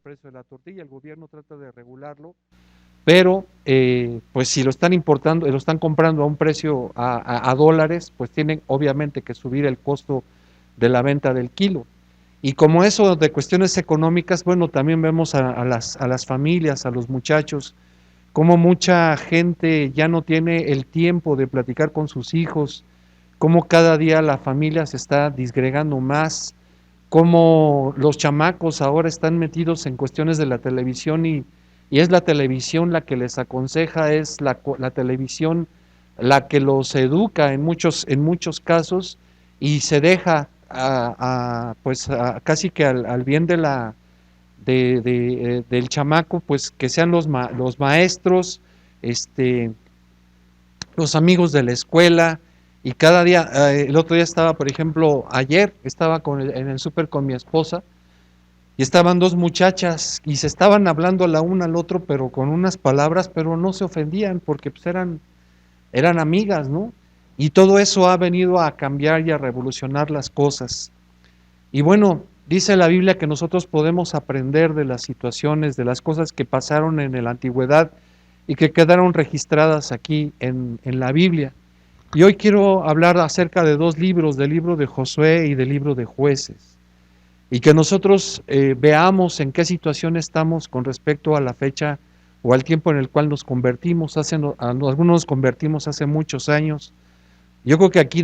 precio de la tortilla, el gobierno trata de regularlo, pero pues si lo están importando, lo están comprando a un precio a dólares, pues tienen obviamente que subir el costo de la venta del kilo. Y como eso de cuestiones económicas, bueno, también vemos a las familias, a los muchachos, como mucha gente ya no tiene el tiempo de platicar con sus hijos, cómo cada día la familia se está disgregando más, cómo los chamacos ahora están metidos en cuestiones de la televisión y es la televisión la que les aconseja, es la televisión la que los educa en muchos casos y se deja pues casi que al bien de del chamaco, pues que sean los maestros, este, los amigos de la escuela, y cada día, el otro día estaba, por ejemplo, ayer estaba en el súper con mi esposa, y estaban dos muchachas, y se estaban hablando la una al otro, pero con unas palabras, pero no se ofendían, porque pues eran amigas, ¿no? Y todo eso ha venido a cambiar y a revolucionar las cosas. Y bueno, dice la Biblia que nosotros podemos aprender de las situaciones, de las cosas que pasaron en la antigüedad y que quedaron registradas aquí en la Biblia. Y hoy quiero hablar acerca de dos libros, del libro de Josué y del libro de Jueces. Y que nosotros veamos en qué situación estamos con respecto a la fecha o al tiempo en el cual nos convertimos. Algunos nos convertimos hace muchos años. Yo creo que aquí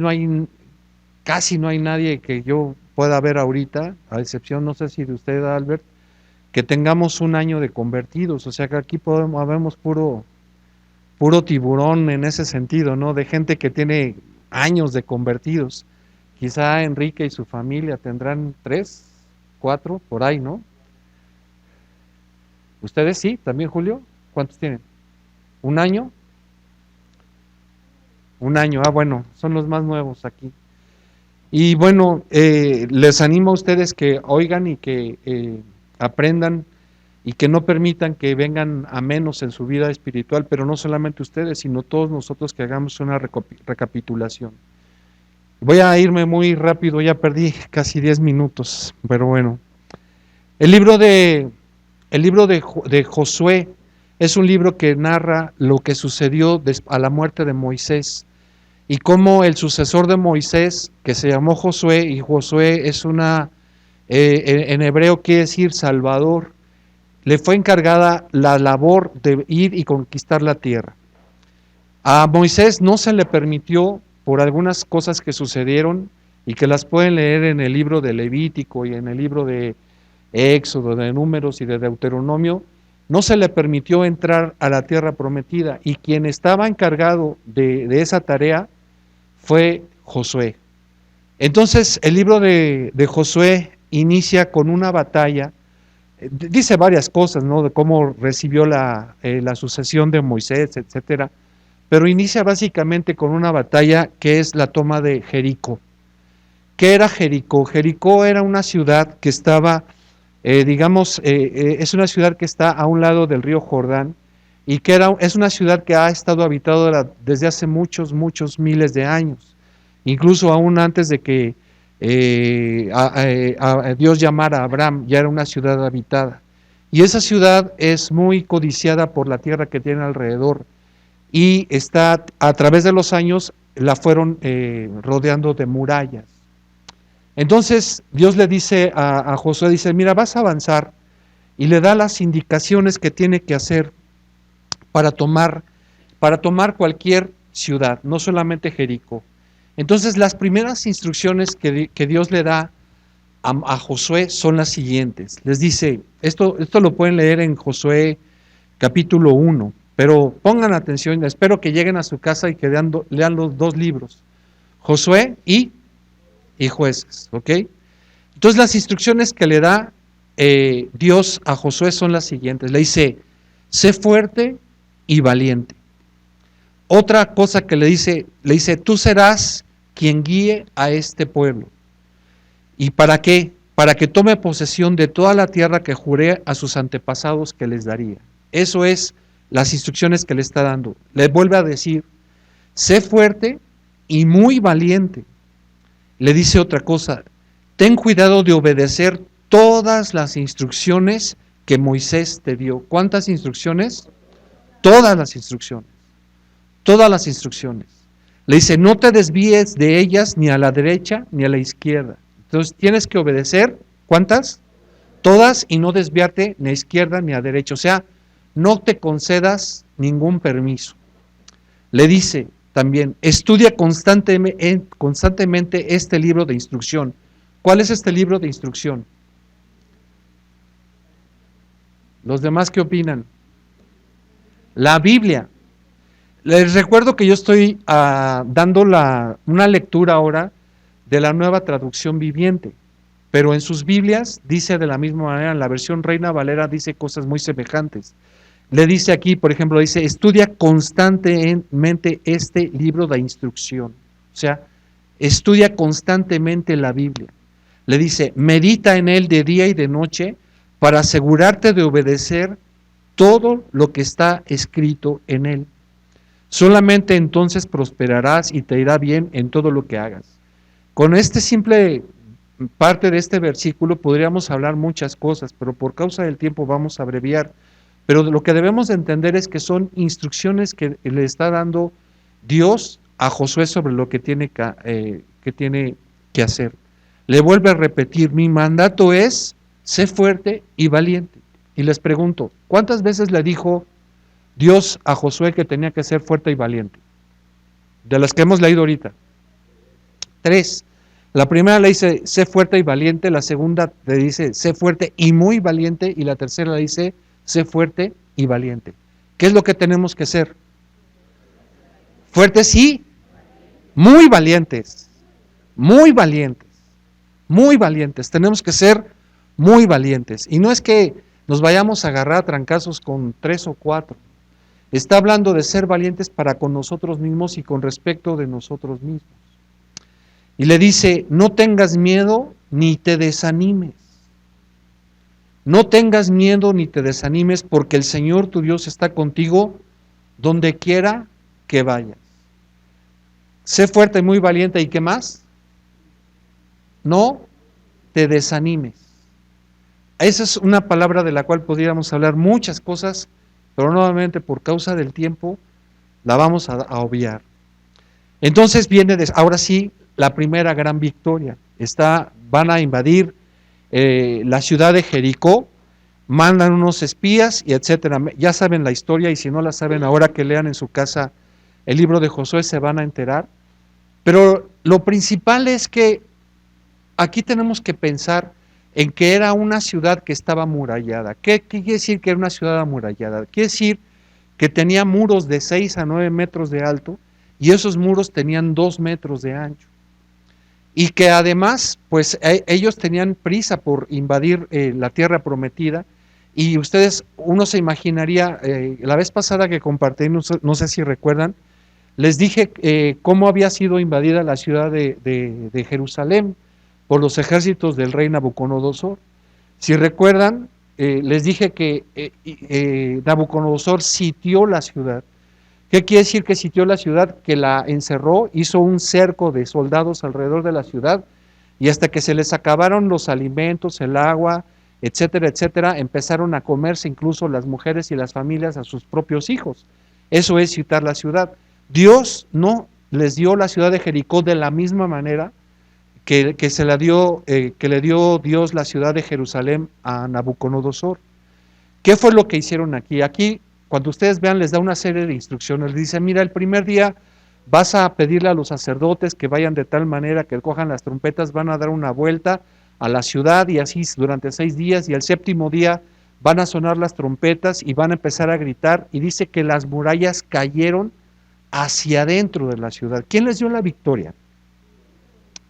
casi no hay nadie que yo pueda ver ahorita, a excepción, no sé si de usted, Albert, que tengamos un año de convertidos. O sea que aquí habemos puro tiburón en ese sentido, ¿no? De gente que tiene años de convertidos. Quizá Enrique y su familia tendrán 3, 4, por ahí, ¿no? ¿Ustedes sí? ¿También, Julio? ¿Cuántos tienen? ¿Un año? Un año, bueno, son los más nuevos aquí. Y bueno, les animo a ustedes que oigan y que aprendan y que no permitan que vengan a menos en su vida espiritual, pero no solamente ustedes, sino todos nosotros que hagamos una recapitulación. Voy a irme muy rápido, ya perdí casi 10 minutos, pero bueno. El libro de Josué es un libro que narra lo que sucedió a la muerte de Moisés y cómo el sucesor de Moisés, que se llamó Josué, y Josué es en hebreo quiere decir Salvador, le fue encargada la labor de ir y conquistar la tierra. A Moisés no se le permitió, por algunas cosas que sucedieron y que las pueden leer en el libro de Levítico y en el libro de Éxodo, de Números y de Deuteronomio, no se le permitió entrar a la tierra prometida, y quien estaba encargado de esa tarea fue Josué. Entonces el libro de Josué inicia con una batalla, dice varias cosas, ¿no? De cómo recibió la sucesión de Moisés, etcétera, pero inicia básicamente con una batalla que es la toma de Jericó. ¿Qué era Jericó? Jericó era una ciudad que estaba, es una ciudad que está a un lado del río Jordán, y que es una ciudad que ha estado habitada desde hace muchos miles de años, incluso aún antes de que a Dios llamara a Abraham, ya era una ciudad habitada. Y esa ciudad es muy codiciada por la tierra que tiene alrededor, y está, a través de los años, la fueron rodeando de murallas. Entonces Dios le dice a Josué, dice, mira, vas a avanzar, y le da las indicaciones que tiene que hacer para tomar cualquier ciudad, no solamente Jericó. Entonces las primeras instrucciones que Dios le da a Josué son las siguientes. Les dice, esto lo pueden leer en Josué capítulo 1, pero pongan atención, espero que lleguen a su casa y que lean los dos libros, Josué y Jueces, ¿ok? Entonces las instrucciones que le da Dios a Josué son las siguientes. Le dice, sé fuerte y valiente. Otra cosa que le dice, tú serás quien guíe a este pueblo. ¿Y para qué? Para que tome posesión de toda la tierra que juré a sus antepasados que les daría. Eso es las instrucciones que le está dando. Le vuelve a decir, sé fuerte y muy valiente. Le dice otra cosa, ten cuidado de obedecer todas las instrucciones que Moisés te dio. ¿Cuántas instrucciones? Todas las instrucciones. Todas las instrucciones. Le dice, no te desvíes de ellas ni a la derecha ni a la izquierda. Entonces tienes que obedecer, ¿cuántas? Todas, y no desviarte ni a izquierda ni a derecha. O sea, no te concedas ningún permiso. Le dice también, estudia constantemente este libro de instrucción. ¿Cuál es este libro de instrucción? ¿Los demás qué opinan? La Biblia. Les recuerdo que yo estoy dando una lectura ahora de la Nueva Traducción Viviente, pero en sus Biblias dice de la misma manera, en la versión Reina Valera dice cosas muy semejantes. Le dice aquí, por ejemplo, dice, estudia constantemente este libro de instrucción. O sea, estudia constantemente la Biblia. Le dice, medita en él de día y de noche para asegurarte de obedecer todo lo que está escrito en él. Solamente entonces prosperarás y te irá bien en todo lo que hagas. Con este simple parte de este versículo podríamos hablar muchas cosas, pero por causa del tiempo vamos a abreviar. Pero lo que debemos de entender es que son instrucciones que le está dando Dios a Josué sobre lo que tiene que hacer. Le vuelve a repetir, mi mandato es, sé fuerte y valiente. Y les pregunto, ¿cuántas veces le dijo Dios a Josué que tenía que ser fuerte y valiente? De las que hemos leído ahorita. 3. La primera le dice, sé fuerte y valiente. La segunda le dice, sé fuerte y muy valiente. Y la tercera le dice, sé fuerte y valiente. ¿Qué es lo que tenemos que ser? Fuertes y muy valientes. Muy valientes. Muy valientes. Tenemos que ser muy valientes. Y no es que nos vayamos a agarrar a trancazos con 3 o 4. Está hablando de ser valientes para con nosotros mismos y con respecto de nosotros mismos. Y le dice, no tengas miedo ni te desanimes. No tengas miedo ni te desanimes porque el Señor tu Dios está contigo donde quiera que vayas. Sé fuerte y muy valiente. ¿Y qué más? No te desanimes. Esa es una palabra de la cual podríamos hablar muchas cosas, pero nuevamente por causa del tiempo la vamos a obviar. Entonces viene, ahora sí, la primera gran victoria. Van a invadir la ciudad de Jericó, mandan unos espías y etcétera. Ya saben la historia y si no la saben ahora que lean en su casa el libro de Josué se van a enterar. Pero lo principal es que aquí tenemos que pensar en que era una ciudad que estaba amurallada. ¿Qué quiere decir que era una ciudad amurallada? Quiere decir que tenía muros de 6 a 9 metros de alto y esos muros tenían 2 metros de ancho. Y que además, pues ellos tenían prisa por invadir la tierra prometida. Y uno se imaginaría, la vez pasada que compartí, no sé si recuerdan, les dije cómo había sido invadida la ciudad de Jerusalén por los ejércitos del rey Nabucodonosor. Si recuerdan, les dije que Nabucodonosor sitió la ciudad. ¿Qué quiere decir que sitió la ciudad? Que la encerró, hizo un cerco de soldados alrededor de la ciudad y hasta que se les acabaron los alimentos, el agua, etcétera, etcétera, empezaron a comerse incluso las mujeres y las familias a sus propios hijos. Eso es sitiar la ciudad. Dios no les dio la ciudad de Jericó de la misma manera que le dio Dios la ciudad de Jerusalén a Nabucodonosor. ¿Qué fue lo que hicieron aquí? Aquí, cuando ustedes vean, les da una serie de instrucciones. Les dice, mira, el primer día vas a pedirle a los sacerdotes que vayan de tal manera que cojan las trompetas, van a dar una vuelta a la ciudad y así durante 6 días, y el séptimo día van a sonar las trompetas y van a empezar a gritar, y dice que las murallas cayeron hacia adentro de la ciudad. ¿Quién les dio la victoria?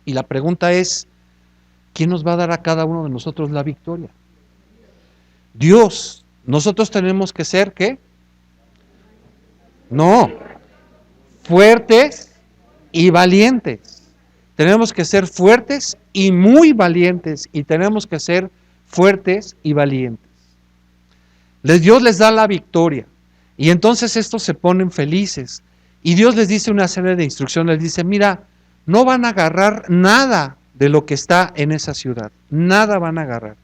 Y la pregunta es, ¿quién nos va a dar a cada uno de nosotros la victoria? Dios. Nosotros tenemos que ser, ¿qué? No, fuertes y valientes. Tenemos que ser fuertes y muy valientes, y tenemos que ser fuertes y valientes. Dios les da la victoria, y entonces estos se ponen felices, y Dios les dice una serie de instrucciones, les dice, mira, no van a agarrar nada de lo que está en esa ciudad, nada van a agarrar.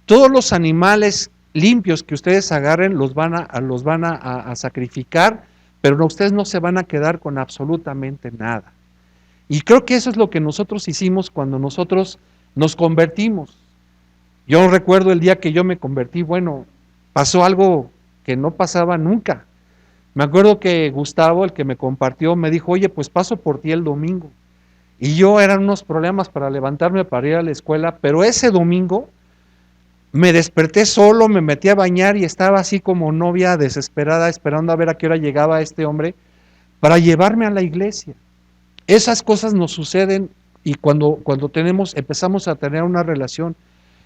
Todos los animales limpios que ustedes agarren los van a sacrificar, pero no, ustedes no se van a quedar con absolutamente nada. Y creo que eso es lo que nosotros hicimos cuando nosotros nos convertimos. Yo recuerdo el día que yo me convertí, bueno, pasó algo que no pasaba nunca. Me acuerdo que Gustavo, el que me compartió, me dijo, oye, pues paso por ti el domingo. Y yo eran unos problemas para levantarme para ir a la escuela, pero ese domingo me desperté solo, me metí a bañar y estaba así como novia desesperada, esperando a ver a qué hora llegaba este hombre para llevarme a la iglesia. Esas cosas nos suceden y cuando empezamos a tener una relación.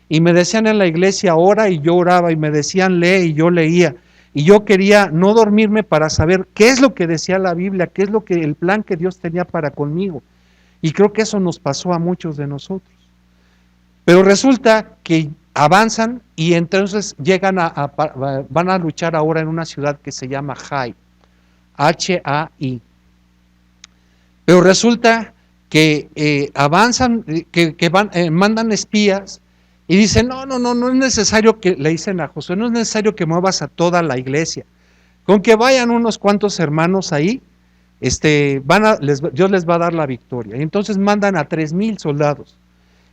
Y me decían en la iglesia, ora, y yo oraba, y me decían, lee, y yo leía. Y yo quería no dormirme para saber qué es lo que decía la Biblia, qué es lo que el plan que Dios tenía para conmigo. Y creo que eso nos pasó a muchos de nosotros. Pero resulta que avanzan y entonces van a luchar ahora en una ciudad que se llama Hai, H-A-I. Pero resulta que avanzan, mandan espías y dicen, no es necesario que, le dicen a Josué, no es necesario que muevas a toda la iglesia. Con que vayan unos cuantos hermanos ahí, Dios les va a dar la victoria. Y entonces mandan a 3,000 soldados.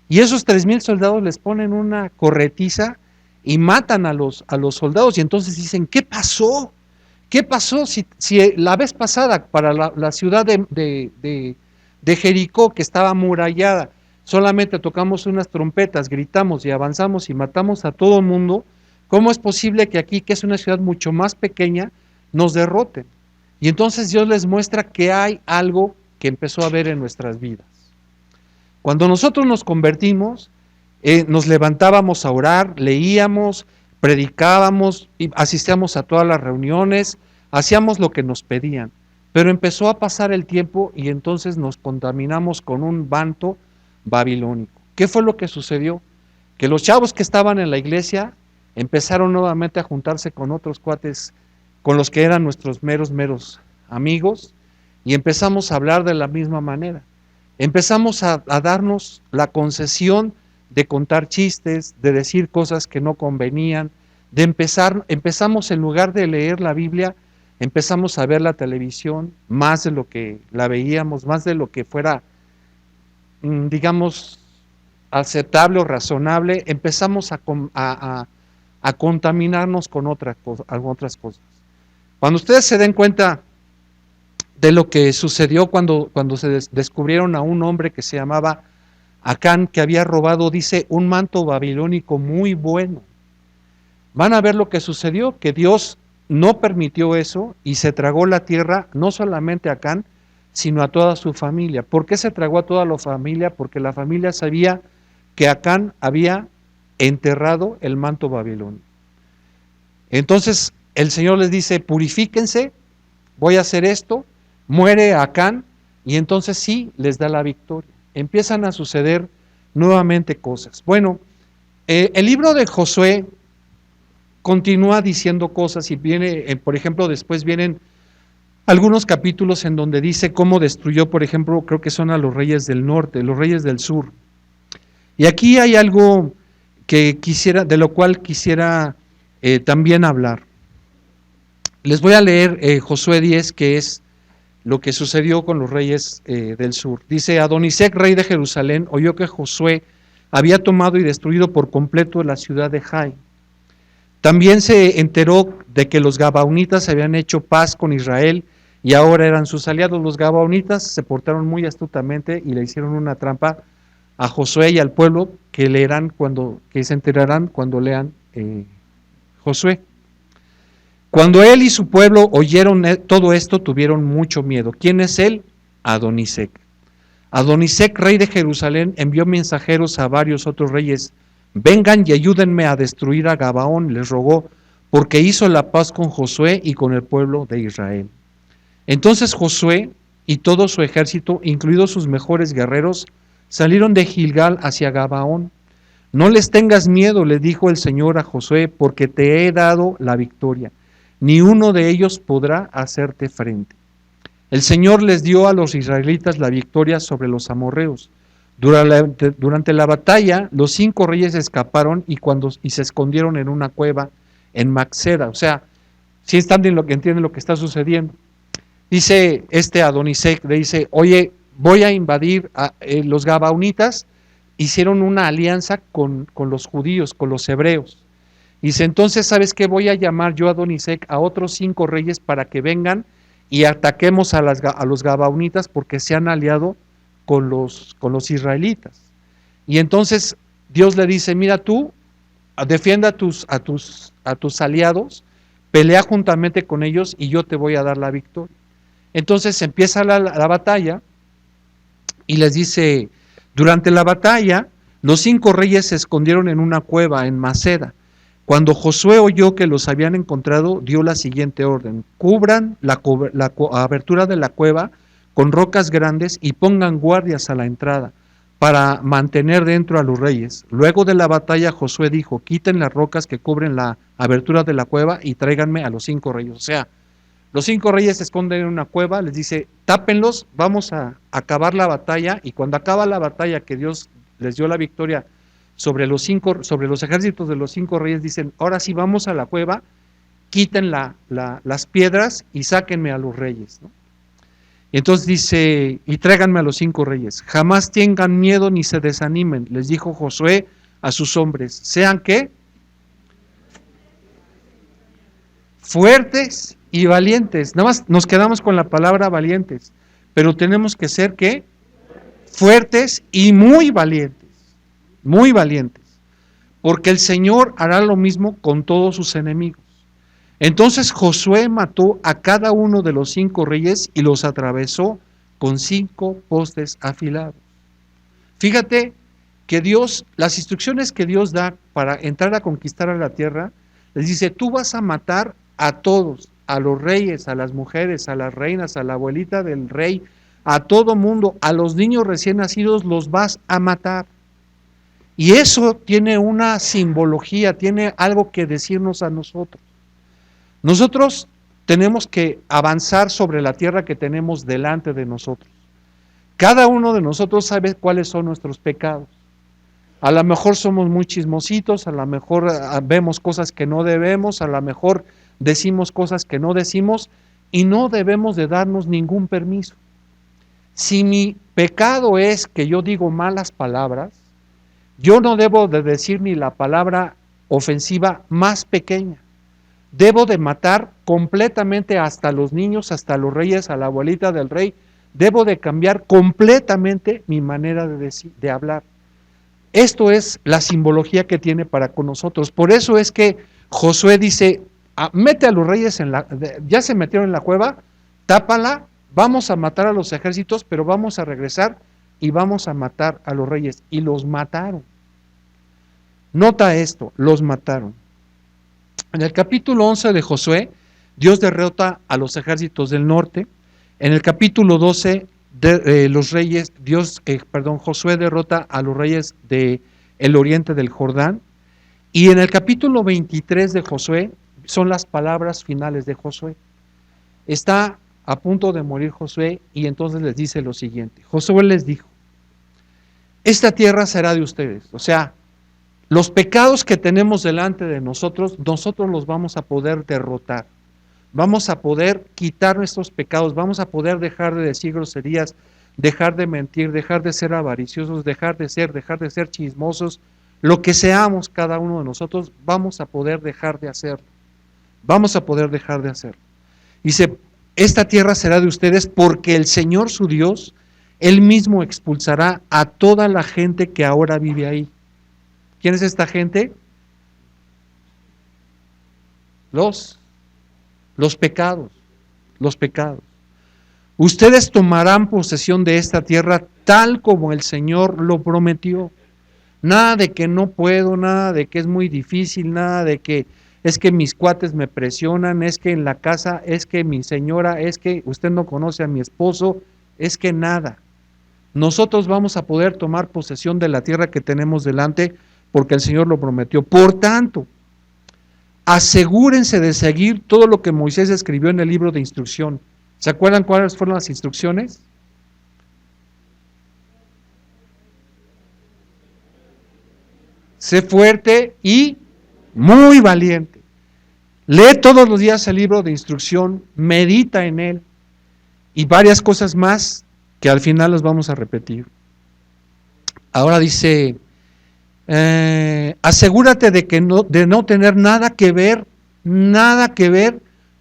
Y esos 3,000 soldados les ponen una corretiza y matan a los soldados. Y entonces dicen, ¿qué pasó? ¿Qué pasó si la vez pasada para la ciudad de Jericó, que estaba amurallada, solamente tocamos unas trompetas, gritamos y avanzamos y matamos a todo el mundo? ¿Cómo es posible que aquí, que es una ciudad mucho más pequeña, nos derroten? Y entonces Dios les muestra que hay algo que empezó a ver en nuestras vidas. Cuando nosotros nos convertimos, nos levantábamos a orar, leíamos, predicábamos, asistíamos a todas las reuniones, hacíamos lo que nos pedían. Pero empezó a pasar el tiempo y entonces nos contaminamos con un manto babilónico. ¿Qué fue lo que sucedió? Que los chavos que estaban en la iglesia empezaron nuevamente a juntarse con otros cuates, con los que eran nuestros meros amigos, y empezamos a hablar de la misma manera. Empezamos a darnos la concesión de contar chistes, de decir cosas que no convenían, empezamos en lugar de leer la Biblia, empezamos a ver la televisión, más de lo que la veíamos, más de lo que fuera, digamos, aceptable o razonable, empezamos a contaminarnos con otras cosas. Cuando ustedes se den cuenta de lo que sucedió cuando se descubrieron a un hombre que se llamaba Acán, que había robado, dice, un manto babilónico muy bueno. Van a ver lo que sucedió, que Dios no permitió eso y se tragó la tierra, no solamente a Acán, sino a toda su familia. ¿Por qué se tragó a toda la familia? Porque la familia sabía que Acán había enterrado el manto babilónico. Entonces el Señor les dice, purifíquense, voy a hacer esto, muere Acán, y entonces sí les da la victoria. Empiezan a suceder nuevamente cosas. Bueno, el libro de Josué continúa diciendo cosas y viene, por ejemplo, después vienen algunos capítulos en donde dice cómo destruyó, por ejemplo, creo que son a los reyes del norte, los reyes del sur. Y aquí hay algo que de lo cual quisiera también hablar. Les voy a leer Josué 10, que es lo que sucedió con los reyes del sur. Dice, Adonisec, rey de Jerusalén, oyó que Josué había tomado y destruido por completo la ciudad de Hai. También se enteró de que los gabaonitas habían hecho paz con Israel y ahora eran sus aliados. Los gabaonitas se portaron muy astutamente y le hicieron una trampa a Josué y al pueblo que se enterarán cuando lean Josué. Cuando él y su pueblo oyeron todo esto, tuvieron mucho miedo. ¿Quién es él? Adonisec. Adonisec, rey de Jerusalén, envió mensajeros a varios otros reyes. Vengan y ayúdenme a destruir a Gabaón, les rogó, porque hizo la paz con Josué y con el pueblo de Israel. Entonces Josué y todo su ejército, incluidos sus mejores guerreros, salieron de Gilgal hacia Gabaón. No les tengas miedo, le dijo el Señor a Josué, porque te he dado la victoria. Ni uno de ellos podrá hacerte frente. El Señor les dio a los israelitas la victoria sobre los amorreos. Durante la batalla, los 5 reyes escaparon y se escondieron en una cueva, en Maceda. O sea, si entienden lo que está sucediendo. Dice Adonisec, le dice, oye, voy a invadir los Gabaonitas, hicieron una alianza con los judíos, con los hebreos. Dice, entonces, ¿sabes qué? Voy a llamar yo a Adonisec a otros 5 reyes para que vengan y ataquemos a los Gabaonitas porque se han aliado con los israelitas. Y entonces Dios le dice, mira tú, defienda a tus aliados, pelea juntamente con ellos y yo te voy a dar la victoria. Entonces empieza la batalla y les dice, durante la batalla, los 5 reyes se escondieron en una cueva en Maceda. Cuando Josué oyó que los habían encontrado, dio la siguiente orden: cubran la abertura de la cueva con rocas grandes y pongan guardias a la entrada para mantener dentro a los reyes. Luego de la batalla, Josué dijo, quiten las rocas que cubren la abertura de la cueva y tráiganme a los 5 reyes. O sea, los 5 reyes se esconden en una cueva, les dice, tápenlos, vamos a acabar la batalla, y cuando acaba la batalla que Dios les dio la victoria sobre los ejércitos de los 5 reyes, dicen, ahora sí vamos a la cueva, quiten las piedras y sáquenme a los reyes, ¿no? Y entonces dice, y tráiganme a los 5 reyes, jamás tengan miedo ni se desanimen, les dijo Josué a sus hombres, sean ¿qué? Fuertes y valientes. Nada más nos quedamos con la palabra valientes, pero tenemos que ser ¿qué? Fuertes y muy valientes, porque el Señor hará lo mismo con todos sus enemigos. Entonces Josué mató a cada uno de los 5 reyes y los atravesó con 5 postes afilados. Fíjate que Dios, las instrucciones que Dios da para entrar a conquistar a la tierra, les dice, tú vas a matar a todos, a los reyes, a las mujeres, a las reinas, a la abuelita del rey, a todo mundo, a los niños recién nacidos los vas a matar. Y eso tiene una simbología, tiene algo que decirnos a nosotros. Nosotros tenemos que avanzar sobre la tierra que tenemos delante de nosotros. Cada uno de nosotros sabe cuáles son nuestros pecados. A lo mejor somos muy chismositos, a lo mejor vemos cosas que no debemos, a lo mejor decimos cosas que no decimos, y no debemos de darnos ningún permiso. Si mi pecado es que yo digo malas palabras, yo no debo de decir ni la palabra ofensiva más pequeña. Debo de matar completamente hasta los niños, hasta los reyes, a la abuelita del rey. Debo de cambiar completamente mi manera de hablar. Esto es la simbología que tiene para con nosotros. Por eso es que Josué dice, mete a los reyes ya se metieron en la cueva, tápala, vamos a matar a los ejércitos, pero vamos a regresar y vamos a matar a los reyes. Y los mataron. Nota esto, los mataron. En el capítulo 11 de Josué, Dios derrota a los ejércitos del norte. En el capítulo 12, Josué derrota a los reyes del oriente del Jordán. Y en el capítulo 23 de Josué, son las palabras finales de Josué. Está a punto de morir Josué y entonces les dice lo siguiente. Josué les dijo, esta tierra será de ustedes. O sea, los pecados que tenemos delante de nosotros los vamos a poder derrotar. Vamos a poder quitar nuestros pecados, vamos a poder dejar de decir groserías, dejar de mentir, dejar de ser avariciosos, dejar de ser chismosos. Lo que seamos cada uno de nosotros, vamos a poder dejar de hacerlo. Vamos a poder dejar de hacerlo. Dice, esta tierra será de ustedes porque el Señor su Dios, Él mismo expulsará a toda la gente que ahora vive ahí. ¿Quién es esta gente? Los pecados, los pecados. Ustedes tomarán posesión de esta tierra tal como el Señor lo prometió. Nada de que no puedo, nada de que es muy difícil, nada de que es que mis cuates me presionan, es que en la casa, es que mi señora, es que usted no conoce a mi esposo, es que nada. Nosotros vamos a poder tomar posesión de la tierra que tenemos delante porque el Señor lo prometió. Por tanto, asegúrense de seguir todo lo que Moisés escribió en el libro de instrucción. ¿Se acuerdan cuáles fueron las instrucciones? Sé fuerte y muy valiente. Lee todos los días el libro de instrucción, medita en él y varias cosas más que al final las vamos a repetir. Ahora dice, asegúrate de no tener nada que ver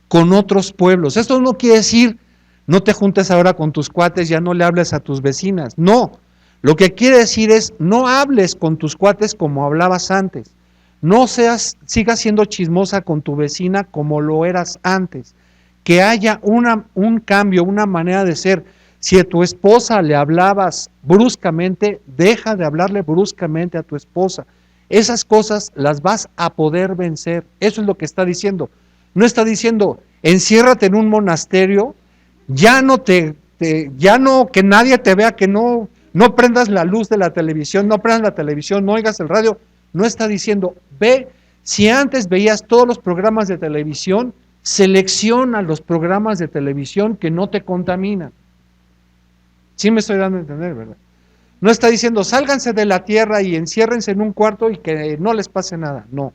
con otros pueblos. Esto no quiere decir, no te juntes ahora con tus cuates, ya no le hables a tus vecinas. No, lo que quiere decir es, no hables con tus cuates como hablabas antes. No sigas siendo chismosa con tu vecina como lo eras antes. Que haya un cambio, una manera de ser. Si a tu esposa le hablabas bruscamente, deja de hablarle bruscamente a tu esposa. Esas cosas las vas a poder vencer. Eso es lo que está diciendo. No está diciendo, enciérrate en un monasterio, ya no, que nadie te vea, que no prendas la luz de la televisión, no prendas la televisión, no oigas el radio. No está diciendo, ve, si antes veías todos los programas de televisión, selecciona los programas de televisión que no te contaminan. Sí me estoy dando a entender, ¿verdad? No está diciendo, sálganse de la tierra y enciérrense en un cuarto y que no les pase nada. No.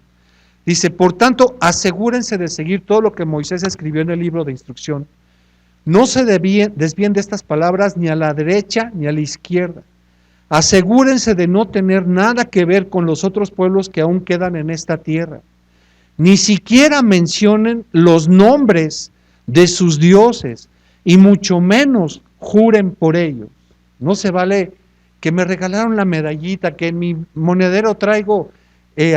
Dice, por tanto, asegúrense de seguir todo lo que Moisés escribió en el libro de instrucción. No se desvíen de estas palabras ni a la derecha ni a la izquierda. Asegúrense de no tener nada que ver con los otros pueblos que aún quedan en esta tierra. Ni siquiera mencionen los nombres de sus dioses y mucho menos juren por ellos. No se vale que me regalaron la medallita, que en mi monedero traigo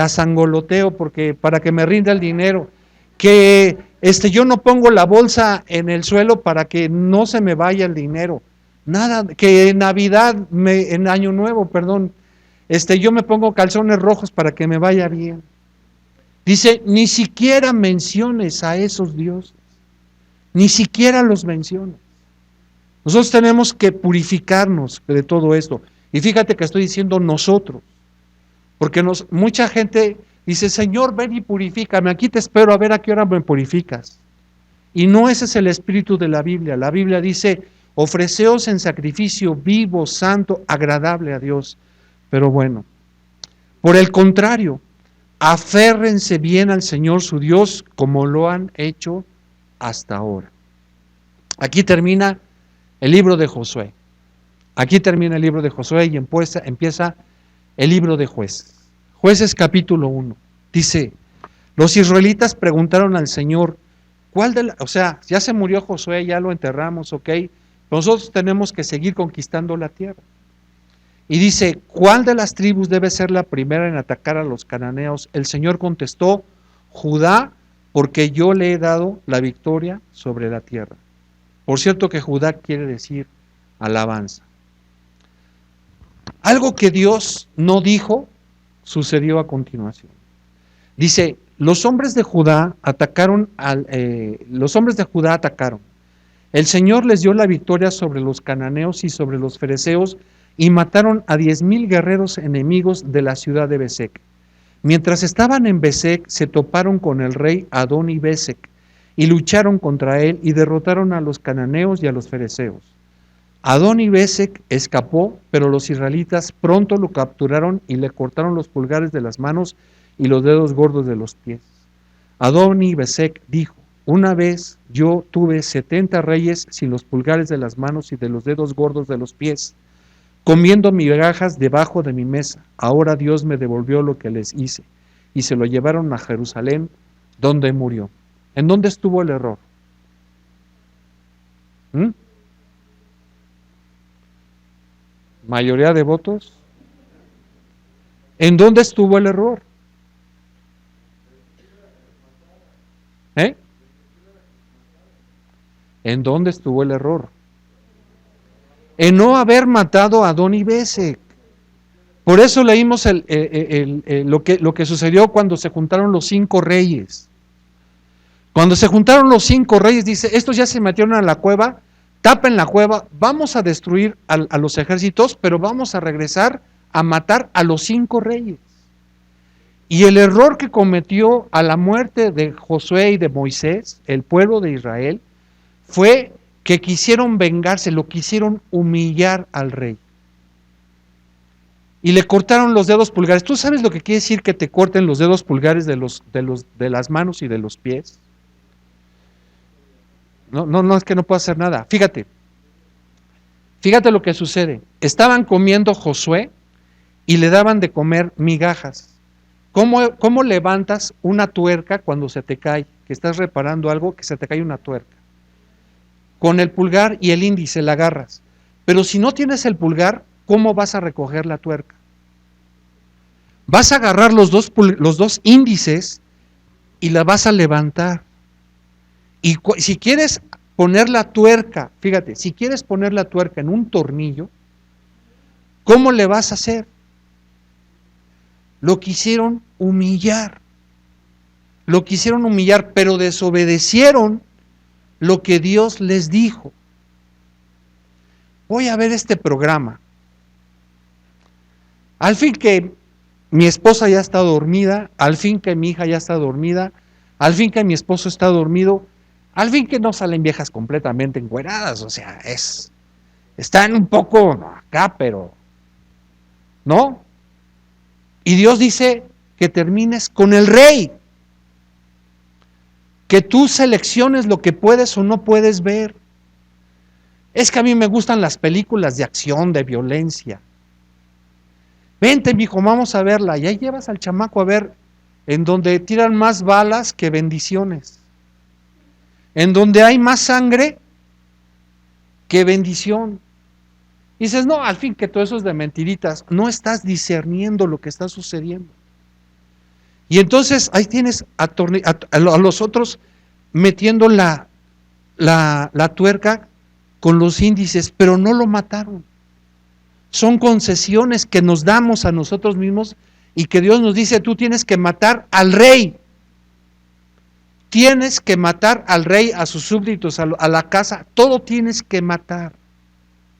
a sangoloteo para que me rinda el dinero, que yo no pongo la bolsa en el suelo para que no se me vaya el dinero. Nada, que en Navidad, en Año Nuevo, perdón, yo me pongo calzones rojos para que me vaya bien. Dice, ni siquiera menciones a esos dioses, ni siquiera los menciones. Nosotros tenemos que purificarnos de todo esto. Y fíjate que estoy diciendo nosotros, porque mucha gente dice, Señor, ven y purifícame, aquí te espero a ver a qué hora me purificas. Y no ese es el espíritu de la Biblia. La Biblia dice, ofreceos en sacrificio vivo, santo, agradable a Dios. Pero bueno, por el contrario, aférrense bien al Señor su Dios como lo han hecho hasta ahora. Aquí termina el libro de Josué. Aquí termina el libro de Josué y empieza el libro de Jueces. Jueces capítulo 1. Dice, los israelitas preguntaron al Señor, o sea, ya se murió Josué, ya lo enterramos, ok, nosotros tenemos que seguir conquistando la tierra. Y dice, ¿cuál de las tribus debe ser la primera en atacar a los cananeos? El Señor contestó, Judá, porque yo le he dado la victoria sobre la tierra. Por cierto que Judá quiere decir alabanza. Algo que Dios no dijo sucedió a continuación. Dice, los hombres de Judá atacaron. El Señor les dio la victoria sobre los cananeos y sobre los fereceos y mataron a 10,000 guerreros enemigos de la ciudad de Besec. Mientras estaban en Besec, se toparon con el rey Adoni-Besec y lucharon contra él y derrotaron a los cananeos y a los fereceos. Adoni-Besec escapó, pero los israelitas pronto lo capturaron y le cortaron los pulgares de las manos y los dedos gordos de los pies. Adoni-Besec dijo, una vez yo tuve 70 reyes sin los pulgares de las manos y de los dedos gordos de los pies, comiendo migajas debajo de mi mesa. Ahora Dios me devolvió lo que les hice y se lo llevaron a Jerusalén, donde murió. ¿En dónde estuvo el error? Mayoría de votos. ¿En dónde estuvo el error? ¿En dónde estuvo el error? En no haber matado a Adoni-Besec. Por eso leímos lo que sucedió cuando se juntaron los 5 reyes. Cuando se juntaron los 5 reyes, dice, estos ya se metieron a la cueva, tapen la cueva, vamos a destruir a los ejércitos, pero vamos a regresar a matar a los 5 reyes. Y el error que cometió a la muerte de Josué y de Moisés, el pueblo de Israel, fue que quisieron vengarse, lo quisieron humillar al rey. y le cortaron los dedos pulgares. ¿Tú sabes lo que quiere decir que te corten los dedos pulgares de las manos y de los pies? No, no, no es que no pueda hacer nada. Fíjate lo que sucede. Estaban comiendo Josué y le daban de comer migajas. ¿Cómo levantas una tuerca cuando se te cae? Que estás reparando algo, que se te cae una tuerca. Con el pulgar y el índice la agarras. Pero si no tienes el pulgar, ¿cómo vas a recoger la tuerca? Vas a agarrar los dos índices y la vas a levantar. Y si quieres poner la tuerca, fíjate, si quieres poner la tuerca en un tornillo, ¿cómo le vas a hacer? Lo quisieron humillar. Lo quisieron humillar, pero desobedecieron lo que Dios les dijo. Voy a ver este programa. Al fin que mi esposa ya está dormida, al fin que mi hija ya está dormida, al fin que mi esposo está dormido, al fin que no salen viejas completamente encueradas, o sea, están un poco acá, pero ¿no? Y Dios dice que termines con el rey, que tú selecciones lo que puedes o no puedes ver. Es que a mí me gustan las películas de acción, de violencia. Vente, mijo, vamos a verla. Y ahí llevas al chamaco a ver en donde tiran más balas que bendiciones. En donde hay más sangre que bendición. Y dices, no, al fin que todo eso es de mentiritas. No estás discerniendo lo que está sucediendo. Y entonces ahí tienes a los otros metiendo la tuerca con los índices, pero no lo mataron. Son concesiones que nos damos a nosotros mismos y que Dios nos dice, tú tienes que matar al rey. Tienes que matar al rey, a sus súbditos, a la casa, todo tienes que matar.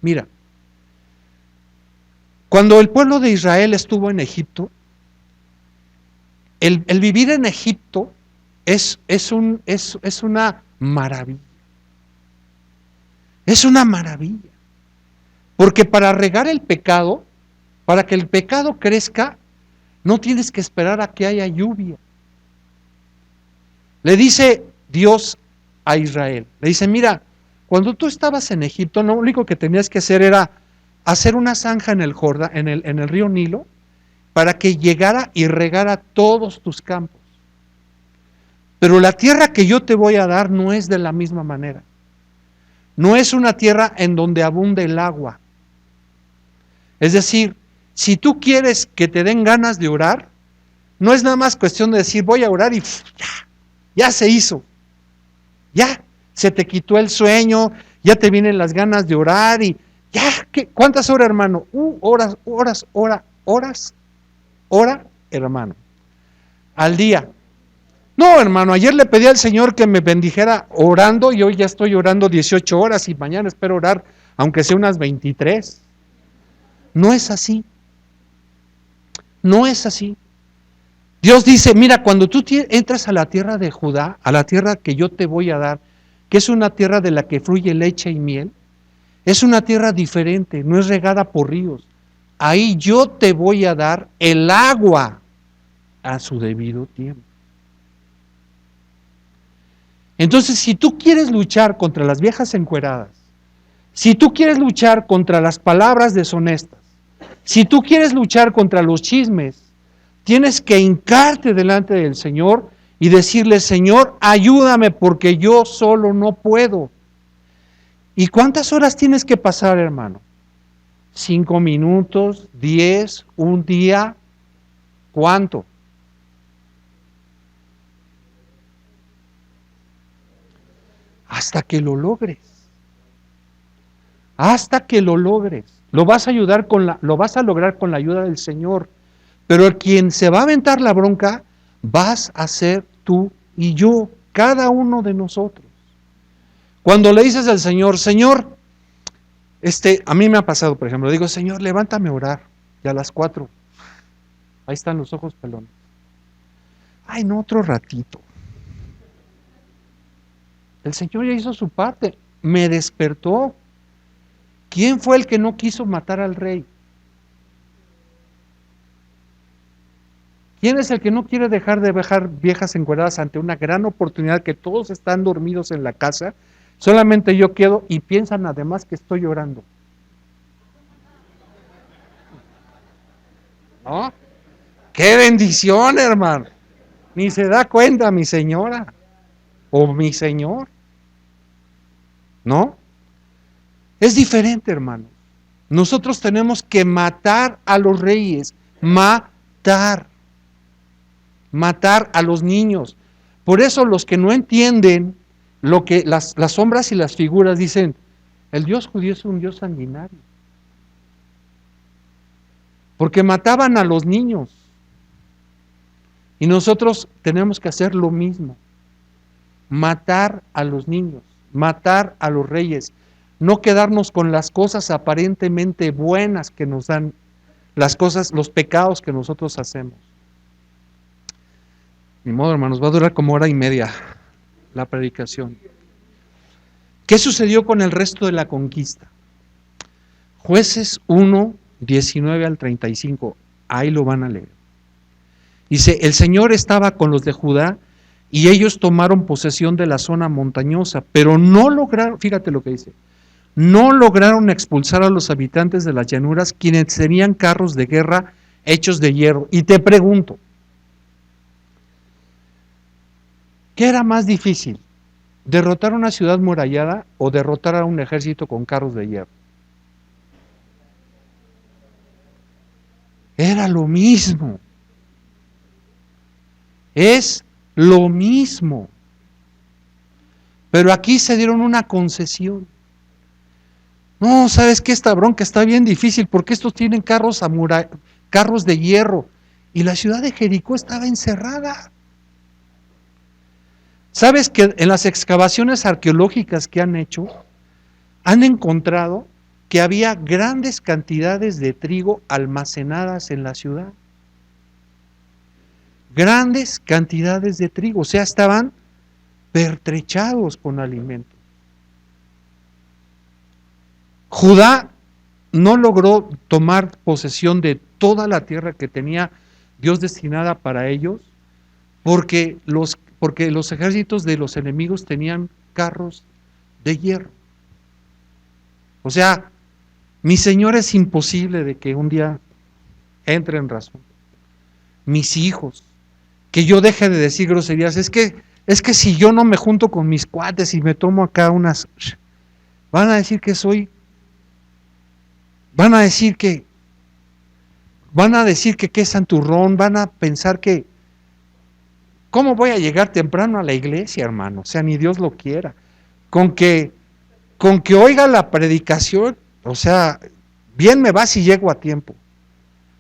Mira, cuando el pueblo de Israel estuvo en Egipto, el vivir en Egipto es una maravilla. Es una maravilla. Porque para regar el pecado, para que el pecado crezca, no tienes que esperar a que haya lluvia. Le dice Dios a Israel, le dice, mira, cuando tú estabas en Egipto, lo único que tenías que hacer era hacer una zanja en el Jordán, en el río Nilo, para que llegara y regara todos tus campos. Pero la tierra que yo te voy a dar no es de la misma manera. No es una tierra en donde abunde el agua. Es decir, si tú quieres que te den ganas de orar, no es nada más cuestión de decir voy a orar y ya se hizo. Ya se te quitó el sueño, ya te vienen las ganas de orar y ya, ¿cuántas horas, hermano? Hora, hermano, al día. No, hermano, ayer le pedí al Señor que me bendijera orando y hoy ya estoy orando 18 horas y mañana espero orar, aunque sea unas 23. No es así. No es así. Dios dice, mira, cuando tú entras a la tierra de Judá, a la tierra que yo te voy a dar, que es una tierra de la que fluye leche y miel, es una tierra diferente, no es regada por ríos. Ahí yo te voy a dar el agua a su debido tiempo. Entonces, si tú quieres luchar contra las viejas encueradas, si tú quieres luchar contra las palabras deshonestas, si tú quieres luchar contra los chismes, tienes que hincarte delante del Señor y decirle, Señor, ayúdame porque yo solo no puedo. ¿Y cuántas horas tienes que pasar, hermano? 5 minutos, 10, un día, ¿cuánto? Hasta que lo logres. Hasta que lo logres. Lo vas a lograr con la ayuda del Señor. Pero quien se va a aventar la bronca vas a ser tú y yo, cada uno de nosotros. Cuando le dices al Señor, Señor, a mí me ha pasado, por ejemplo, digo, Señor, levántame a orar, y a las 4, ahí están los ojos pelones. Ay, no, otro ratito. El Señor ya hizo su parte, me despertó. ¿Quién fue el que no quiso matar al rey? ¿Quién es el que no quiere dejar viejas encueradas ante una gran oportunidad que todos están dormidos en la casa? Solamente yo quedo y piensan además que estoy llorando. ¿No? ¡Qué bendición, hermano! Ni se da cuenta mi señora o mi señor. ¿No? Es diferente, hermano. Nosotros tenemos que matar a los reyes, matar a los niños. Por eso los que no entienden lo que las sombras y las figuras dicen, el Dios judío es un Dios sanguinario. Porque mataban a los niños. Y nosotros tenemos que hacer lo mismo. Matar a los niños, matar a los reyes. No quedarnos con las cosas aparentemente buenas que nos dan, las cosas, los pecados que nosotros hacemos. Ni modo, hermanos, va a durar como hora y media la predicación. ¿Qué sucedió con el resto de la conquista? Jueces 1, 19 al 35, ahí lo van a leer. Dice, el Señor estaba con los de Judá y ellos tomaron posesión de la zona montañosa, pero no lograron, fíjate lo que dice, no lograron expulsar a los habitantes de las llanuras, quienes tenían carros de guerra hechos de hierro. Y te pregunto, ¿qué era más difícil? ¿Derrotar una ciudad murallada o derrotar a un ejército con carros de hierro? Era lo mismo. Es lo mismo. Pero aquí se dieron una concesión. No, ¿sabes qué? Esta bronca está bien difícil porque estos tienen carros de hierro y la ciudad de Jericó estaba encerrada. ¿Sabes que en las excavaciones arqueológicas que han hecho, han encontrado que había grandes cantidades de trigo almacenadas en la ciudad? Grandes cantidades de trigo, o sea, estaban pertrechados con alimento. Judá no logró tomar posesión de toda la tierra que tenía Dios destinada para ellos, porque los ejércitos de los enemigos tenían carros de hierro. O sea, mi Señor es imposible de que un día entre en razón. Mis hijos, que yo deje de decir groserías, es que si yo no me junto con mis cuates y me tomo acá unas, van a decir que soy, van a decir que qué santurrón, van a pensar que, ¿cómo voy a llegar temprano a la iglesia, hermano? O sea, ni Dios lo quiera. Con que oiga la predicación, o sea, bien me va si llego a tiempo.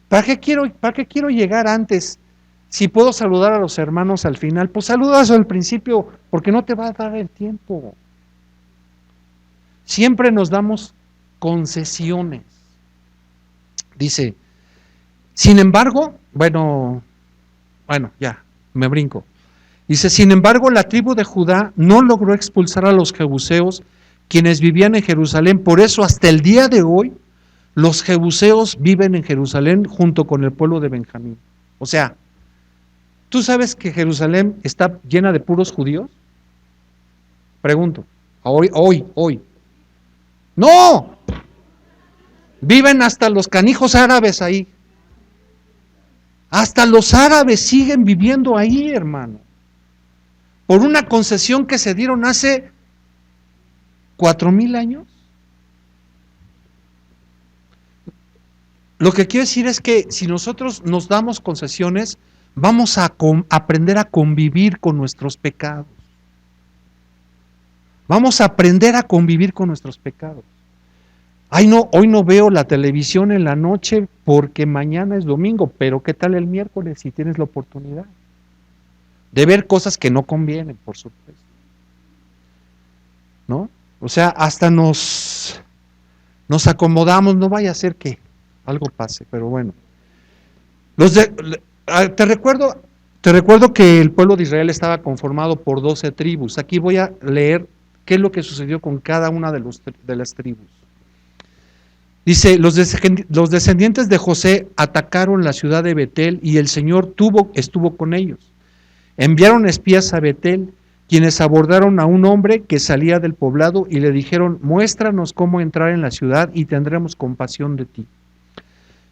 ¿Para qué quiero llegar antes? Si puedo saludar a los hermanos al final, pues saludas al principio, porque no te va a dar el tiempo. Siempre nos damos concesiones. Dice, sin embargo, bueno, ya, me brinco. Dice, sin embargo, la tribu de Judá no logró expulsar a los jebuseos, quienes vivían en Jerusalén. Por eso, hasta el día de hoy, los jebuseos viven en Jerusalén junto con el pueblo de Benjamín. O sea, ¿tú sabes que Jerusalén está llena de puros judíos? Pregunto, hoy. ¡No! Viven hasta los canijos árabes ahí. Hasta los árabes siguen viviendo ahí, hermano. Por una concesión que se dieron hace 4,000 años. Lo que quiero decir es que si nosotros nos damos concesiones, vamos a aprender a convivir con nuestros pecados. Vamos a aprender a convivir con nuestros pecados. Ay, no, hoy no veo la televisión en la noche porque mañana es domingo, pero ¿qué tal el miércoles si tienes la oportunidad de ver cosas que no convienen, por supuesto? ¿No? O sea, hasta nos acomodamos, no vaya a ser que algo pase, pero bueno. Te recuerdo que el pueblo de Israel estaba conformado por 12 tribus. Aquí voy a leer qué es lo que sucedió con cada una de las tribus. Dice, los descendientes de José atacaron la ciudad de Betel y el Señor estuvo con ellos. Enviaron espías a Betel, quienes abordaron a un hombre que salía del poblado y le dijeron, muéstranos cómo entrar en la ciudad y tendremos compasión de ti.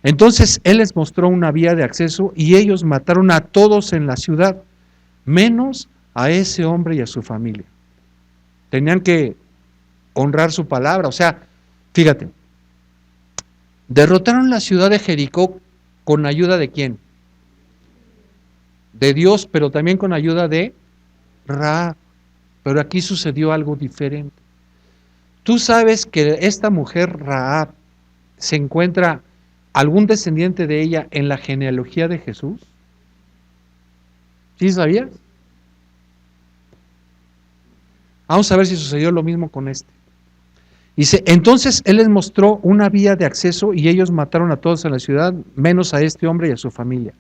Entonces él les mostró una vía de acceso y ellos mataron a todos en la ciudad, menos a ese hombre y a su familia. Tenían que honrar su palabra. O sea, fíjate, derrotaron la ciudad de Jericó con ayuda de quién? De Dios, pero también con ayuda de Raab. Pero aquí sucedió algo diferente. Tú sabes que esta mujer Raab se encuentra algún descendiente de ella en la genealogía de Jesús. ¿Sí sabías? Vamos a ver si sucedió lo mismo con este. Dice, entonces él les mostró una vía de acceso y ellos mataron a todos en la ciudad, menos a este hombre y a su familia.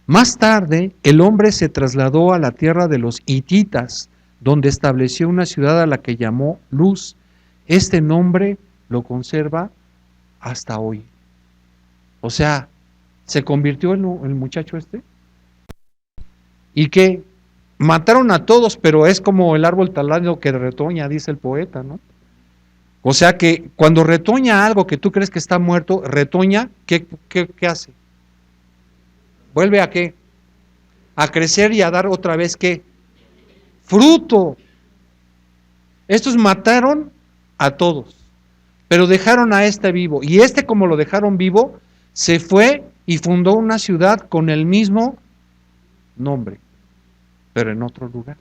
Más tarde, el hombre se trasladó a la tierra de los hititas, donde estableció una ciudad a la que llamó Luz. Este nombre lo conserva hasta hoy. O sea, se convirtió en el muchacho este. Y que mataron a todos, pero es como el árbol talado que retoña, dice el poeta, ¿no? O sea que cuando retoña algo que tú crees que está muerto, retoña, ¿qué hace? ¿Vuelve a qué? A crecer y a dar otra vez ¿qué? Fruto. Estos mataron a todos, pero dejaron a este vivo. Y este, como lo dejaron vivo, se fue y fundó una ciudad con el mismo nombre, pero en otro lugar.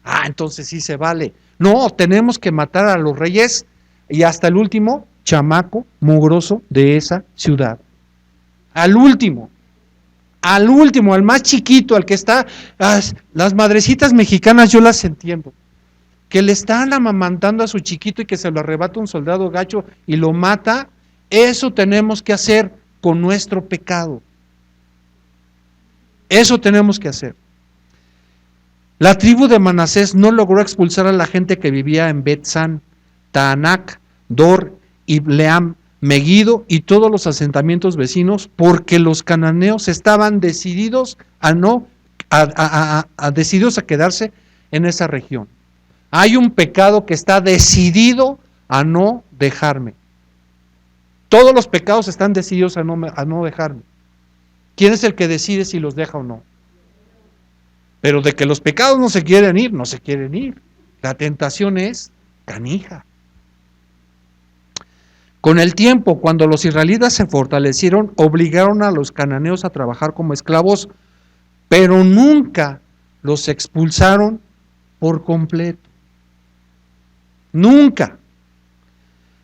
Ah, entonces sí se vale. No, tenemos que matar a los reyes y hasta el último chamaco mugroso de esa ciudad. Al último, al más chiquito, al que está, las madrecitas mexicanas yo las entiendo, que le están amamantando a su chiquito y que se lo arrebata un soldado gacho y lo mata. Eso tenemos que hacer con nuestro pecado. Eso tenemos que hacer. La tribu de Manasés no logró expulsar a la gente que vivía en Bet-San, Taanac, Dor, Ibleam, Megiddo y todos los asentamientos vecinos, porque los cananeos estaban decididos decididos a quedarse en esa región. Hay un pecado que está decidido a no dejarme. Todos los pecados están decididos a no dejarme. ¿Quién es el que decide si los deja o no? Pero de que los pecados no se quieren ir, no se quieren ir. La tentación es canija. Con el tiempo, cuando los israelitas se fortalecieron, obligaron a los cananeos a trabajar como esclavos, pero nunca los expulsaron por completo. Nunca.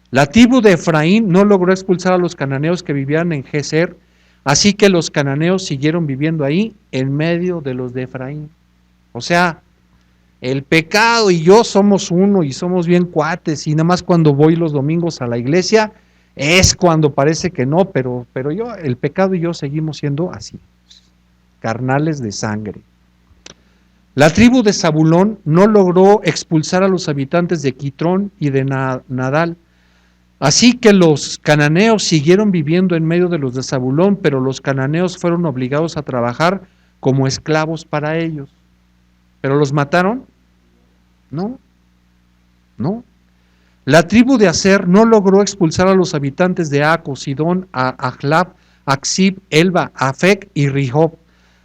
La tribu de Efraín no logró expulsar a los cananeos que vivían en Geser, así que los cananeos siguieron viviendo ahí en medio de los de Efraín. O sea, el pecado y yo somos uno y somos bien cuates y nada más cuando voy los domingos a la iglesia es cuando parece que no, pero yo, el pecado y yo seguimos siendo así, carnales de sangre. La tribu de Zabulón no logró expulsar a los habitantes de Quitrón y de Nadal, así que los cananeos siguieron viviendo en medio de los de Zabulón, pero los cananeos fueron obligados a trabajar como esclavos para ellos. ¿Pero los mataron? No, no. La tribu de Aser no logró expulsar a los habitantes de Aco, Sidón, Ahlab, Aksib, Elba, Afec y Rihob.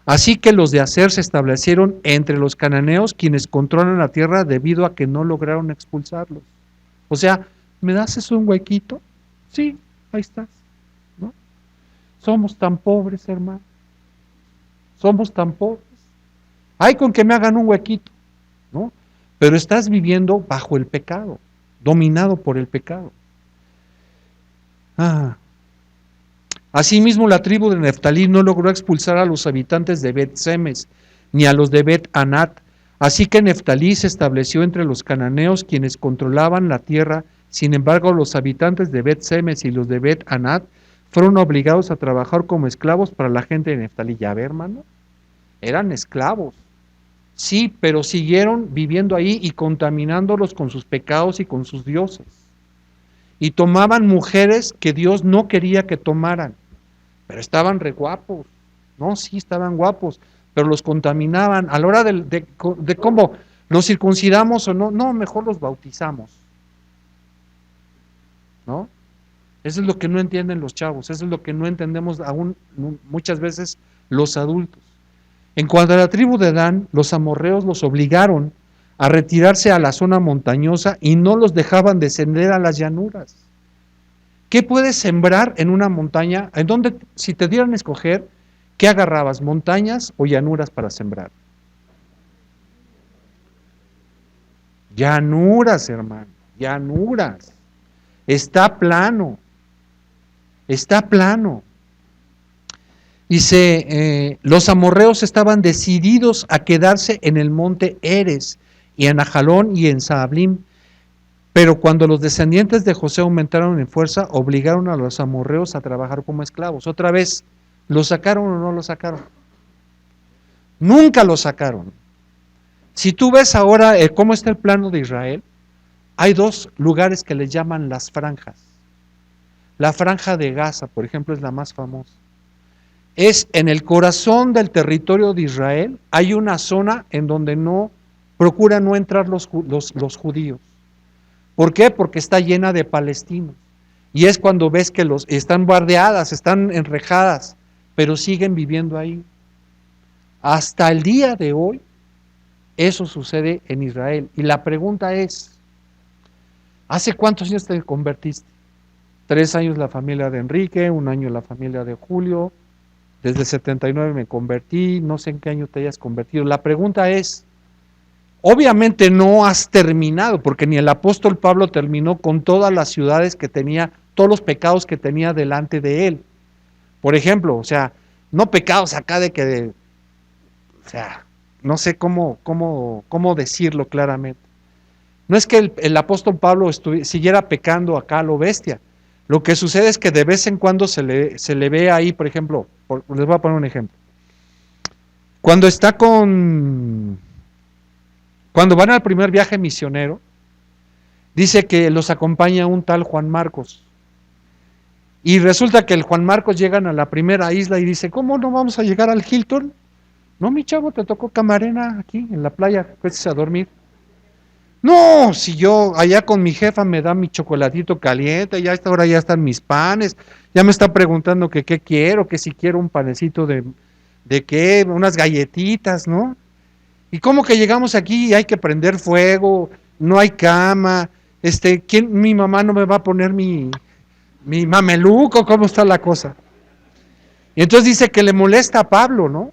Así que los de Aser se establecieron entre los cananeos, quienes controlan la tierra debido a que no lograron expulsarlos. O sea, ¿me das eso un huequito? Sí, ahí estás, ¿no? Somos tan pobres, hermano. Somos tan pobres. Ay, con que me hagan un huequito, ¿no? Pero estás viviendo bajo el pecado, dominado por el pecado. Asimismo, la tribu de Neftalí no logró expulsar a los habitantes de Bet-Semes, ni a los de Bet-Anat. Así que Neftalí se estableció entre los cananeos, quienes controlaban la tierra. Sin embargo, los habitantes de Bet-Semes y los de Bet-Anat fueron obligados a trabajar como esclavos para la gente de Neftalí. Ya ve, hermano, eran esclavos. Sí, pero siguieron viviendo ahí y contaminándolos con sus pecados y con sus dioses. y tomaban mujeres que Dios no quería que tomaran, pero estaban re guapos, no, sí, estaban guapos, pero los contaminaban. A la hora de cómo los circuncidamos o no, no, mejor los bautizamos, ¿no? Eso es lo que no entienden los chavos, eso es lo que no entendemos aún muchas veces los adultos. En cuanto a la tribu de Dan, los amorreos los obligaron a retirarse a la zona montañosa y no los dejaban descender a las llanuras. ¿Qué puedes sembrar en una montaña? ¿En dónde, si te dieran a escoger, qué agarrabas, montañas o llanuras para sembrar? Llanuras, hermano, llanuras. Está plano, está plano. Dice, los amorreos estaban decididos a quedarse en el monte Eres y en Ajalón y en Saalim, pero cuando los descendientes de José aumentaron en fuerza, obligaron a los amorreos a trabajar como esclavos. Otra vez, ¿lo sacaron o no lo sacaron? Nunca lo sacaron. Si tú ves ahora cómo está el plano de Israel, hay dos lugares que le llaman las franjas. La franja de Gaza, por ejemplo, es la más famosa. Es en el corazón del territorio de Israel, hay una zona en donde no procura no entrar los judíos. ¿Por qué? Porque está llena de palestinos. Y es cuando ves que los están bardeadas, están enrejadas, pero siguen viviendo ahí. Hasta el día de hoy, eso sucede en Israel. Y la pregunta es, ¿hace cuántos años te convertiste? 3 años la familia de Enrique, 1 año la familia de Julio, desde el 79 me convertí, no sé en qué año te hayas convertido. La pregunta es, obviamente no has terminado, porque ni el apóstol Pablo terminó con todas las ciudades que tenía, todos los pecados que tenía delante de él. Por ejemplo, o sea, no pecados acá o sea, no sé cómo decirlo claramente. No es que el apóstol Pablo siguiera pecando acá a lo bestia. Lo que sucede es que de vez en cuando se le ve ahí, por ejemplo, les voy a poner un ejemplo. Cuando cuando van al primer viaje misionero, dice que los acompaña un tal Juan Marcos. Y resulta que el Juan Marcos llegan a la primera isla y dice, ¿cómo no vamos a llegar al Hilton? No, mi chavo, te tocó camarena aquí en la playa, fuiste a dormir. No, si yo allá con mi jefa me da mi chocolatito caliente, ya a esta hora ya están mis panes, ya me está preguntando que qué quiero, que si quiero un panecito de qué, unas galletitas, ¿no? Y cómo que llegamos aquí y hay que prender fuego, no hay cama, mi mamá no me va a poner mi mameluco, ¿cómo está la cosa? Y entonces dice que le molesta a Pablo, ¿no?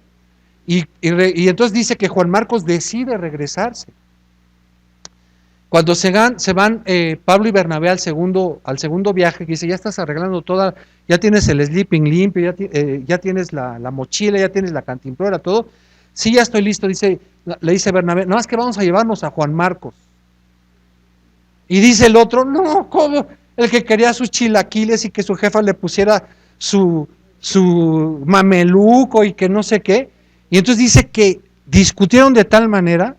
Y entonces dice que Juan Marcos decide regresarse. Cuando se van Pablo y Bernabé al segundo viaje, que dice, ya estás arreglando toda, ya tienes el sleeping limpio, ya tienes la mochila, ya tienes la cantimplora, todo. Sí, ya estoy listo, le dice Bernabé, no, es que vamos a llevarnos a Juan Marcos. Y dice el otro, no, ¿cómo? El que quería sus chilaquiles y que su jefa le pusiera su mameluco y que no sé qué. Y entonces dice que discutieron de tal manera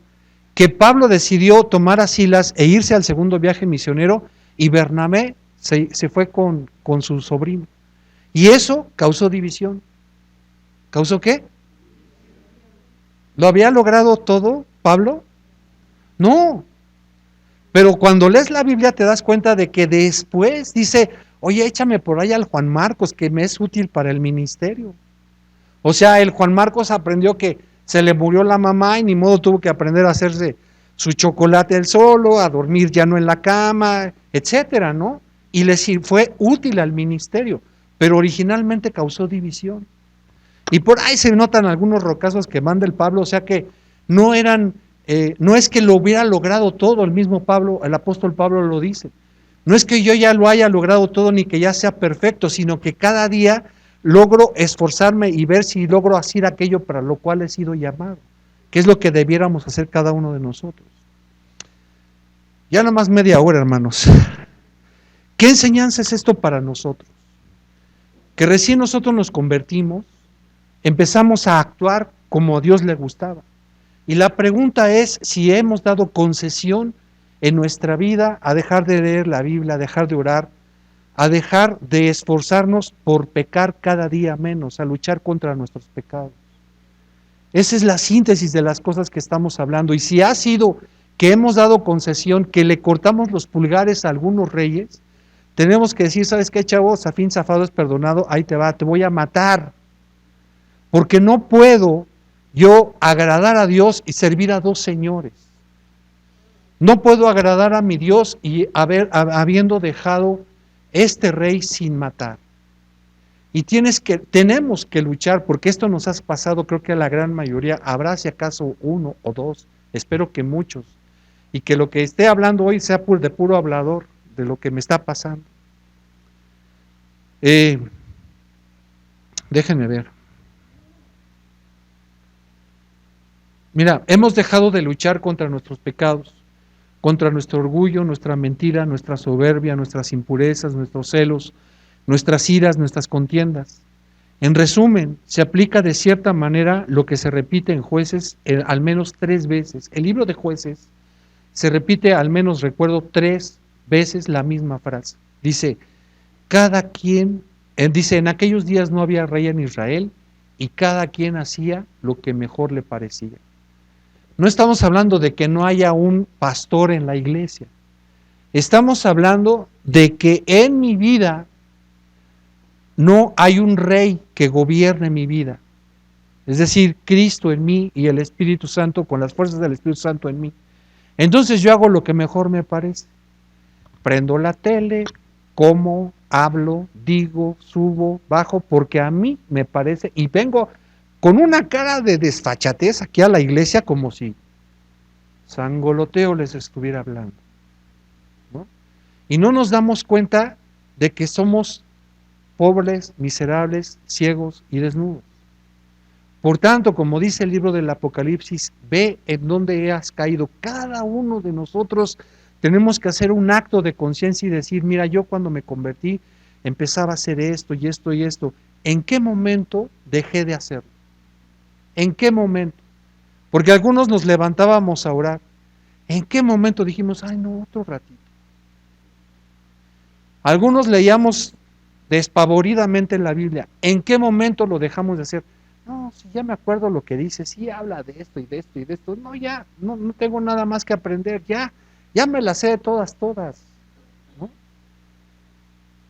que Pablo decidió tomar a Silas e irse al segundo viaje misionero y Bernabé se fue con su sobrino. Y eso causó división. ¿Causó qué? ¿Lo había logrado todo Pablo? No. Pero cuando lees la Biblia te das cuenta de que después dice, oye, échame por ahí al Juan Marcos, que me es útil para el ministerio. O sea, el Juan Marcos aprendió que se le murió la mamá y ni modo tuvo que aprender a hacerse su chocolate él solo, a dormir ya no en la cama, etcétera, ¿no? Y le fue útil al ministerio, pero originalmente causó división. Y por ahí se notan algunos rocazos que manda el Pablo, o sea que no eran, no es que lo hubiera logrado todo, el mismo Pablo, el apóstol Pablo lo dice. No es que yo ya lo haya logrado todo ni que ya sea perfecto, sino que cada día logro esforzarme y ver si logro hacer aquello para lo cual he sido llamado, que es lo que debiéramos hacer cada uno de nosotros. Ya nada más media hora, hermanos. ¿Qué enseñanza es esto para nosotros? Que recién nosotros nos convertimos, empezamos a actuar como a Dios le gustaba. Y la pregunta es si hemos dado concesión en nuestra vida a dejar de leer la Biblia, a dejar de orar, a dejar de esforzarnos por pecar cada día menos, a luchar contra nuestros pecados. Esa es la síntesis de las cosas que estamos hablando. Y si ha sido que hemos dado concesión, que le cortamos los pulgares a algunos reyes, tenemos que decir, ¿sabes qué, chavo? Zafín zafado es perdonado, ahí te va, te voy a matar. Porque no puedo yo agradar a Dios y servir a dos señores. No puedo agradar a mi Dios y habiendo dejado este rey sin matar. Y tenemos que luchar, porque esto nos ha pasado, creo que a la gran mayoría, habrá si acaso uno o dos, espero que muchos, y que lo que esté hablando hoy sea de puro hablador de lo que me está pasando. Déjenme ver. Mira, hemos dejado de luchar contra nuestros pecados, contra nuestro orgullo, nuestra mentira, nuestra soberbia, nuestras impurezas, nuestros celos, nuestras iras, nuestras contiendas. En resumen, se aplica de cierta manera lo que se repite en Jueces al menos 3 veces. El libro de Jueces se repite al menos, recuerdo, 3 veces la misma frase. Dice, dice, en aquellos días no había rey en Israel y cada quien hacía lo que mejor le parecía. No estamos hablando de que no haya un pastor en la iglesia. Estamos hablando de que en mi vida no hay un rey que gobierne mi vida. Es decir, Cristo en mí y el Espíritu Santo con las fuerzas del Espíritu Santo en mí. Entonces yo hago lo que mejor me parece. Prendo la tele, como, hablo, digo, subo, bajo, porque a mí me parece, y vengo con una cara de desfachatez aquí a la iglesia como si sangoloteo les estuviera hablando, ¿no? Y no nos damos cuenta de que somos pobres, miserables, ciegos y desnudos. Por tanto, como dice el libro del Apocalipsis, ve en dónde has caído. Cada uno de nosotros tenemos que hacer un acto de conciencia y decir, mira, yo cuando me convertí empezaba a hacer esto y esto y esto. ¿En qué momento dejé de hacerlo? ¿En qué momento? Porque algunos nos levantábamos a orar. ¿En qué momento dijimos, ay no, otro ratito? Algunos leíamos despavoridamente en la Biblia. ¿En qué momento lo dejamos de hacer? No, si ya me acuerdo lo que dice, sí habla de esto y de esto y de esto. No, ya, no tengo nada más que aprender, ya me las sé de todas, ¿no?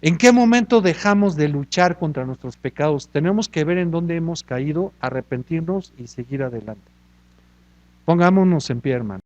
¿En qué momento dejamos de luchar contra nuestros pecados? Tenemos que ver en dónde hemos caído, arrepentirnos y seguir adelante. Pongámonos en pie, hermano.